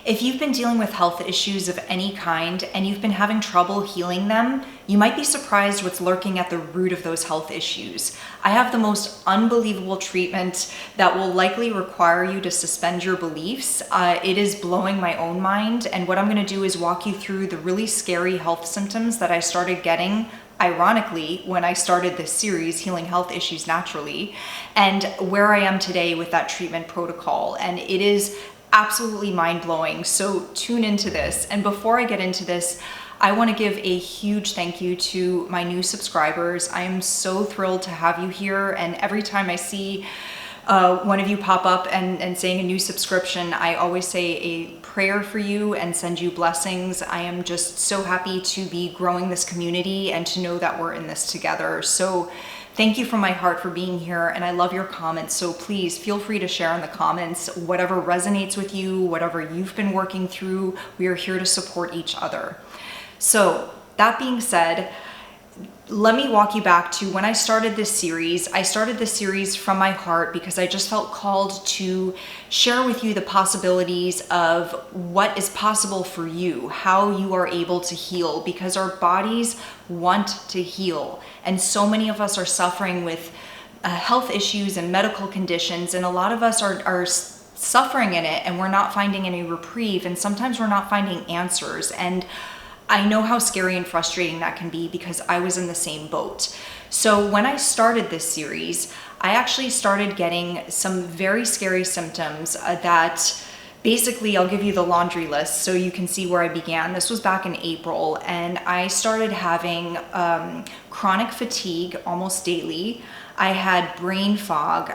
If you've been dealing with health issues of any kind and you've been having trouble healing them, you might be surprised what's lurking at the root of those health issues. I have the most unbelievable treatment that will likely require you to suspend your beliefs. It is blowing my own mind, and what I'm going to do is walk you through the really scary health symptoms that I started getting, ironically, when I started this series, Healing Health Issues Naturally, and where I am today with that treatment protocol. And it is absolutely mind-blowing, so tune into this. And before I get into this, I want to give a huge thank you to my new subscribers. I am so thrilled to have you here, and every time I see one of you pop up and saying a new subscription, I always say a prayer for you and send you blessings. I am just so happy to be growing this community and to know that we're in this together. So thank you from my heart for being here, and I love your comments, so please feel free to share in the comments whatever resonates with you, whatever you've been working through. We are here to support each other. So that being said, let me walk you back to when I started this series. I started this series from my heart because I just felt called to share with you the possibilities of what is possible for you, how you are able to heal, because our bodies want to heal. And so many of us are suffering with health issues and medical conditions, and a lot of us are suffering in it, and we're not finding any reprieve, and sometimes we're not finding answers. And I know how scary and frustrating that can be because I was in the same boat. So when I started this series, I actually started getting some very scary symptoms that basically, I'll give you the laundry list so you can see where I began. This was back in April, and I started having chronic fatigue almost daily. I had brain fog,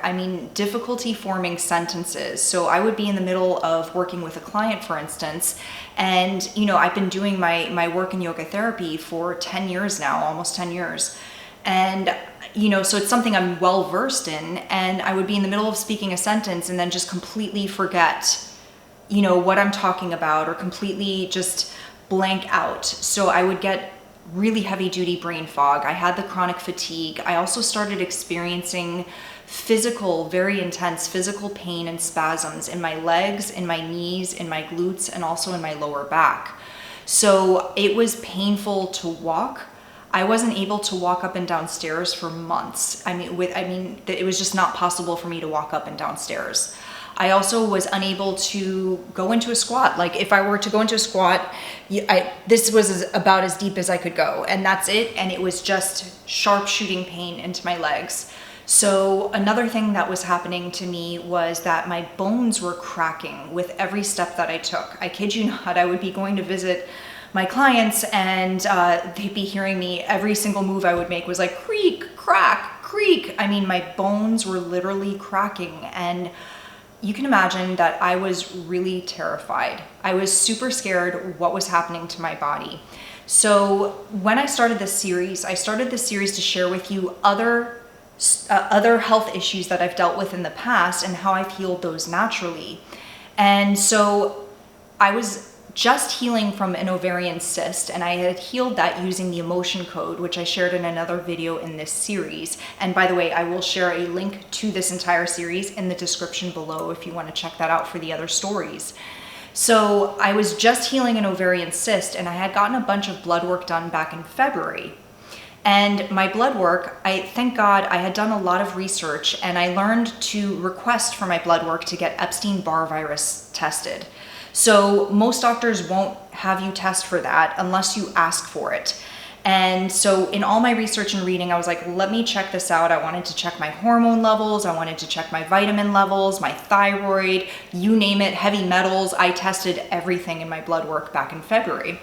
difficulty forming sentences. So I would be in the middle of working with a client, for instance, and I've been doing my work in yoga therapy for 10 years now, almost 10 years. And so it's something I'm well versed in, and I would be in the middle of speaking a sentence and then just completely forget what I'm talking about, or completely just blank out. So I would get really heavy duty brain fog. I had the chronic fatigue. I also started experiencing very intense physical pain and spasms in my legs, in my knees, in my glutes, and also in my lower back. So it was painful to walk. I wasn't able to walk up and down stairs for months. It was just not possible for me to walk up and down stairs. I also was unable to go into a squat. Like if I were to go into a squat, this was about as deep as I could go, and that's it. And it was just sharp shooting pain into my legs. So another thing that was happening to me was that my bones were cracking with every step that I took. I kid you not, I would be going to visit my clients, and they'd be hearing me. Every single move I would make was like creak, crack, creak. My bones were literally cracking, and you can imagine that I was really terrified. I was super scared what was happening to my body. So when I started this series to share with you other health issues that I've dealt with in the past and how I've healed those naturally. And so I was just healing from an ovarian cyst, and I had healed that using the emotion code, which I shared in another video in this series. And by the way, I will share a link to this entire series in the description below if you want to check that out for the other stories. So I was just healing an ovarian cyst, and I had gotten a bunch of blood work done back in February. And my blood work, thank God, I had done a lot of research, and I learned to request for my blood work to get Epstein Barr virus tested. So most doctors won't have you test for that unless you ask for it. And so in all my research and reading, I was like, let me check this out. I wanted to check my hormone levels. I wanted to check my vitamin levels, my thyroid, you name it, heavy metals. I tested everything in my blood work back in February.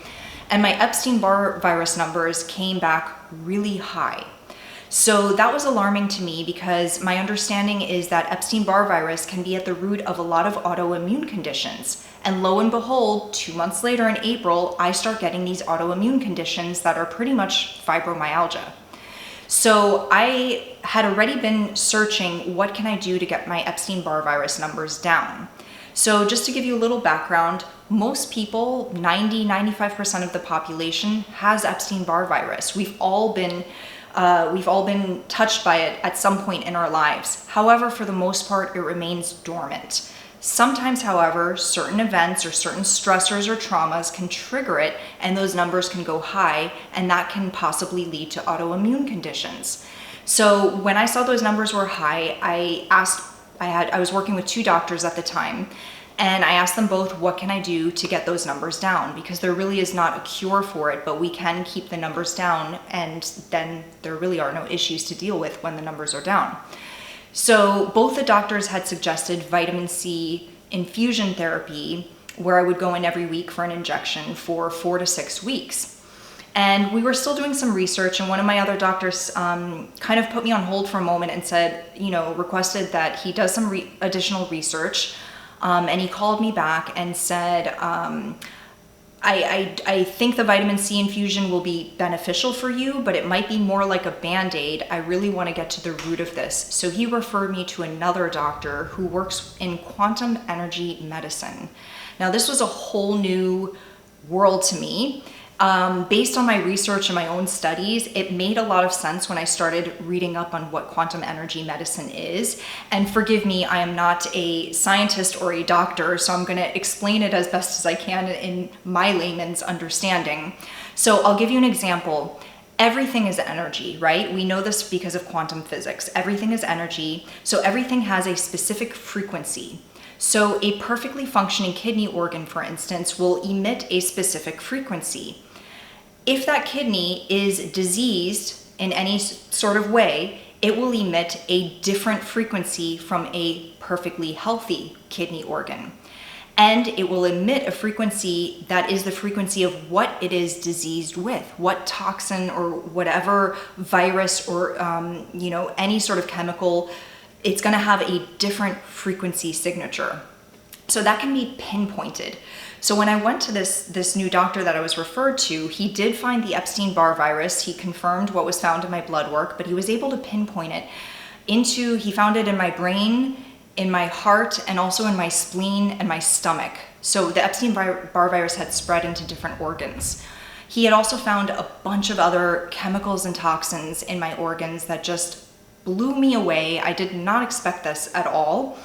And my Epstein-Barr virus numbers came back really high. So that was alarming to me because my understanding is that Epstein-Barr virus can be at the root of a lot of autoimmune conditions. And lo and behold, 2 months later in April, I start getting these autoimmune conditions that are pretty much fibromyalgia. So I had already been searching, what can I do to get my Epstein-Barr virus numbers down? So just to give you a little background, most people, 95% of the population has Epstein-Barr virus. We've all been touched by it at some point in our lives. However, for the most part, it remains dormant. Sometimes, however, certain events or certain stressors or traumas can trigger it, and those numbers can go high, and that can possibly lead to autoimmune conditions. So when I saw those numbers were high, I was working with 2 doctors at the time, and I asked them both, what can I do to get those numbers down? Because there really is not a cure for it, but we can keep the numbers down, and then there really are no issues to deal with when the numbers are down. So both the doctors had suggested vitamin C infusion therapy, where I would go in every week for an injection for 4 to 6 weeks. And we were still doing some research, and one of my other doctors kind of put me on hold for a moment and said, requested that he does some additional research. And he called me back and said, I think the vitamin C infusion will be beneficial for you, but it might be more like a Band-Aid. I really want to get to the root of this. So he referred me to another doctor who works in quantum energy medicine. Now, this was a whole new world to me. Based on my research and my own studies, it made a lot of sense when I started reading up on what quantum energy medicine is. And forgive me, I am not a scientist or a doctor, so I'm going to explain it as best as I can in my layman's understanding. So I'll give you an example. Everything is energy, right? We know this because of quantum physics. Everything is energy, so everything has a specific frequency. So a perfectly functioning kidney organ, for instance, will emit a specific frequency. If that kidney is diseased in any sort of way, it will emit a different frequency from a perfectly healthy kidney organ. And it will emit a frequency that is the frequency of what it is diseased with, what toxin or whatever virus or any sort of chemical. It's going to have a different frequency signature. So that can be pinpointed. So when I went to this new doctor that I was referred to, he did find the Epstein Barr virus. He confirmed what was found in my blood work, but he was able to pinpoint it he found it in my brain, in my heart, and also in my spleen and my stomach. So the Epstein Barr virus had spread into different organs. He had also found a bunch of other chemicals and toxins in my organs that just blew me away. I did not expect this at all.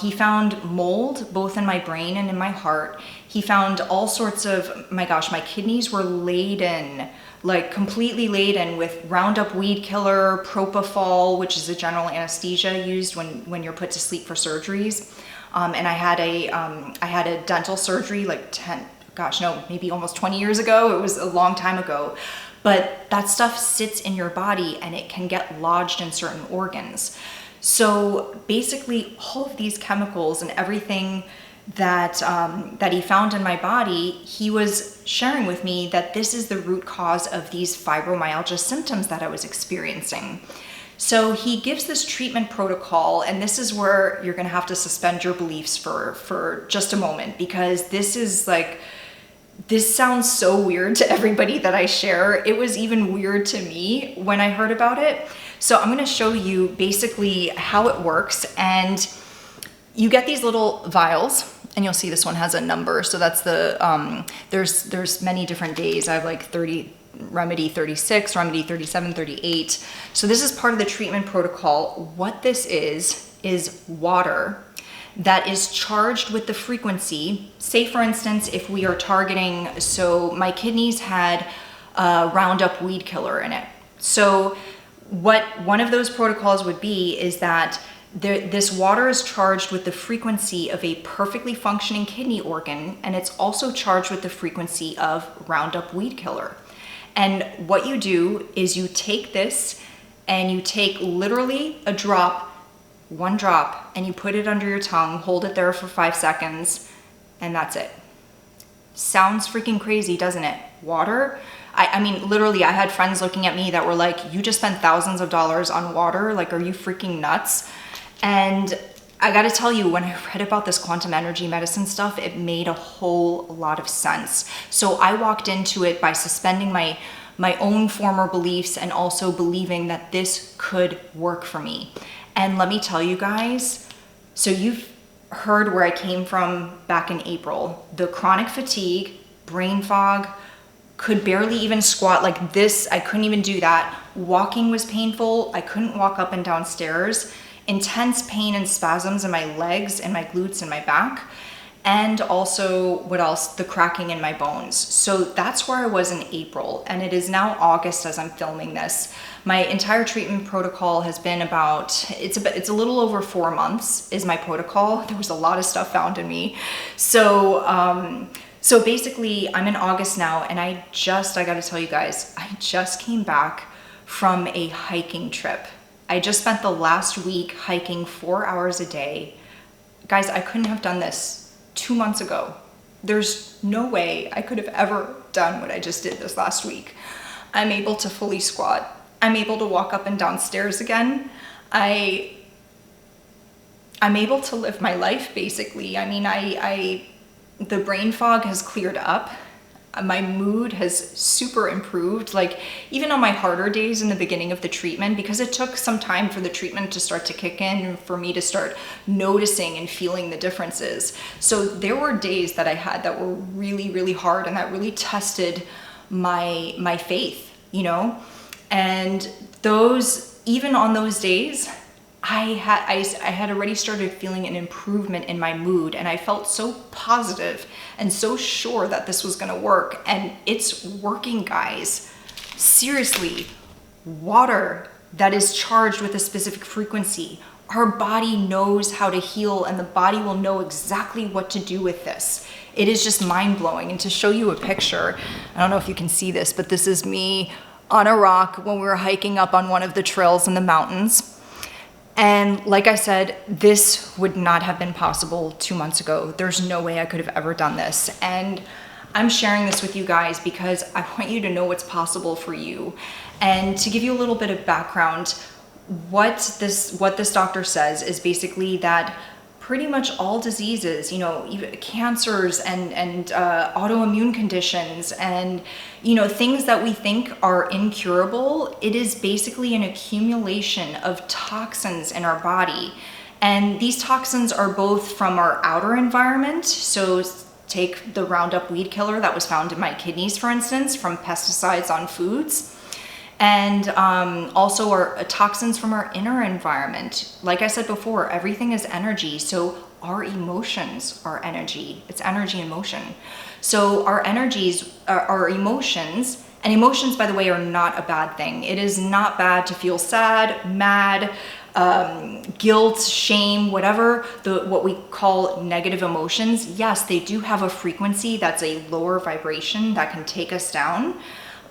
He found mold both in my brain and in my heart. He found all sorts of, my kidneys were laden, like completely laden with Roundup weed killer, propofol, which is a general anesthesia used when you're put to sleep for surgeries. And I had a dental surgery maybe almost 20 years ago. It was a long time ago. But that stuff sits in your body and it can get lodged in certain organs. So basically all of these chemicals and everything that he found in my body, he was sharing with me that this is the root cause of these fibromyalgia symptoms that I was experiencing. So he gives this treatment protocol, and this is where you're going to have to suspend your beliefs for just a moment, because this sounds so weird to everybody that I share. It was even weird to me when I heard about it. So I'm going to show you basically how it works. And you get these little vials, and you'll see this one has a number. So that's there's many different days. I have like 30, remedy 36, remedy 37, 38. So this is part of the treatment protocol. What this is water that is charged with the frequency. Say for instance, if we are targeting, so my kidneys had Roundup weed killer in it. So what one of those protocols would be is that this water is charged with the frequency of a perfectly functioning kidney organ, and it's also charged with the frequency of Roundup weed killer. And what you do is you take this and you take literally a drop, one drop, and you put it under your tongue, hold it there for 5 seconds, and that's it. Sounds freaking crazy, doesn't it? Water? I mean, literally, I had friends looking at me that were like, you just spent thousands of dollars on water? Like, are you freaking nuts? And I gotta tell you, when I read about this quantum energy medicine stuff, it made a whole lot of sense. So I walked into it by suspending my own former beliefs and also believing that this could work for me. And let me tell you guys, so you've heard where I came from back in April. The chronic fatigue, brain fog, could barely even squat like this. I couldn't even do that. Walking was painful. I couldn't walk up and down stairs. intense pain and spasms in my legs and my glutes and my back. And also, what else? The cracking in my bones. So that's where I was in April, and it is now August as I'm filming this. My entire treatment protocol has been it's a little over 4 months is my protocol. There was a lot of stuff found in me. So basically I'm in August now, and I gotta tell you guys, I just came back from a hiking trip. I just spent the last week hiking 4 hours a day. Guys, I couldn't have done this 2 months ago. There's no way I could have ever done what I just did this last week. I'm able to fully squat. I'm able to walk up and down stairs again. I'm able to live my life, basically. I mean, the brain fog has cleared up. My mood has super improved. Like, even on my harder days in the beginning of the treatment, because it took some time for the treatment to start to kick in and for me to start noticing and feeling the differences. So there were days that I had that were really, really hard, and that really tested my faith, you know? And even on those days, I had already started feeling an improvement in my mood, and I felt so positive and so sure that this was gonna work, and it's working, guys. Seriously, water that is charged with a specific frequency, our body knows how to heal, and the body will know exactly what to do with this. It is just mind-blowing. And to show you a picture, I don't know if you can see this, but this is me on a rock when we were hiking up on one of the trails in the mountains. And like I said, this would not have been possible 2 months ago. There's no way I could have ever done this. And I'm sharing this with you guys because I want you to know what's possible for you. And to give you a little bit of background, what this doctor says is basically that pretty much all diseases, you know, even cancers and autoimmune conditions and, you know, things that we think are incurable, it is basically an accumulation of toxins in our body. And these toxins are both from our outer environment. So take the Roundup weed killer that was found in my kidneys, for instance, from pesticides on foods. And also our toxins from our inner environment. Like I said before, everything is energy. So our emotions are energy. It's energy and motion. So our energies, our emotions, and emotions, by the way, are not a bad thing. It is not bad to feel sad, mad, guilt, shame, whatever, what we call negative emotions. Yes, they do have a frequency that's a lower vibration that can take us down.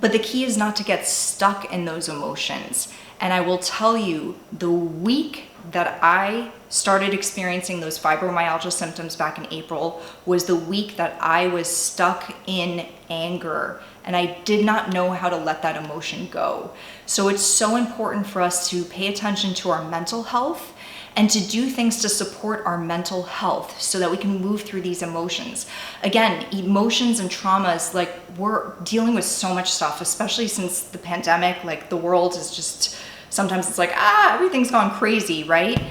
But the key is not to get stuck in those emotions. And I will tell you, the week that I started experiencing those fibromyalgia symptoms back in April was the week that I was stuck in anger, and I did not know how to let that emotion go. So it's so important for us to pay attention to our mental health and to do things to support our mental health so that we can move through these emotions. Again, emotions and traumas, like, we're dealing with so much stuff, especially since the pandemic. Like, the world is just, sometimes it's like, everything's gone crazy, right?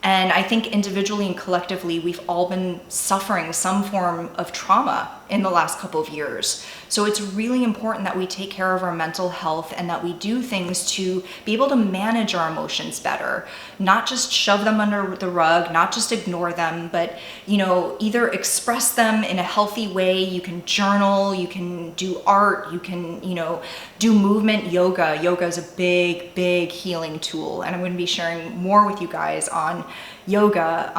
And I think individually and collectively, we've all been suffering some form of trauma in the last couple of years. So it's really important that we take care of our mental health and that we do things to be able to manage our emotions better, not just shove them under the rug, not just ignore them, but, you know, either express them in a healthy way. You can journal, you can do art, you can, you know, do movement, yoga. Yoga is a big, big healing tool. And I'm going to be sharing more with you guys on yoga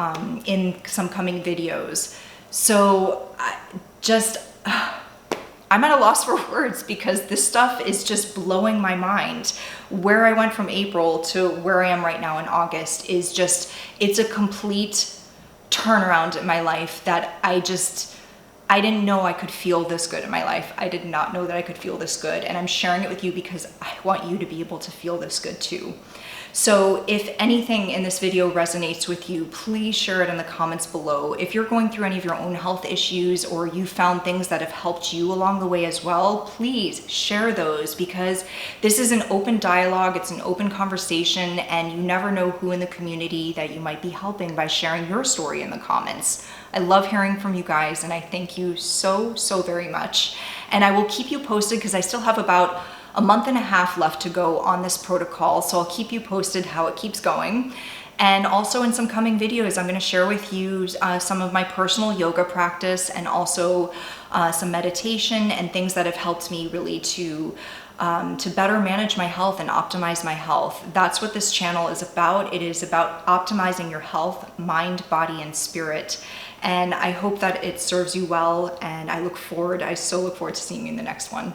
in some coming videos. So I'm at a loss for words because this stuff is just blowing my mind. Where I went from April to where I am right now in August is just, it's a complete turnaround in my life that I didn't know I could feel this good in my life. I did not know that I could feel this good. And I'm sharing it with you because I want you to be able to feel this good too. So if anything in this video resonates with you, please share it in the comments below. If you're going through any of your own health issues or you found things that have helped you along the way as well, please share those, because this is an open dialogue, it's an open conversation, and you never know who in the community that you might be helping by sharing your story in the comments. I love hearing from you guys, and I thank you so, so very much. And I will keep you posted because I still have about a month and a half left to go on this protocol, so I'll keep you posted how it keeps going. And also in some coming videos, I'm going to share with you some of my personal yoga practice and also some meditation and things that have helped me really to better manage my health and optimize my health. That's what this channel is about. It is about optimizing your health, mind, body, and spirit. And I hope that it serves you well. And I so look forward to seeing you in the next one.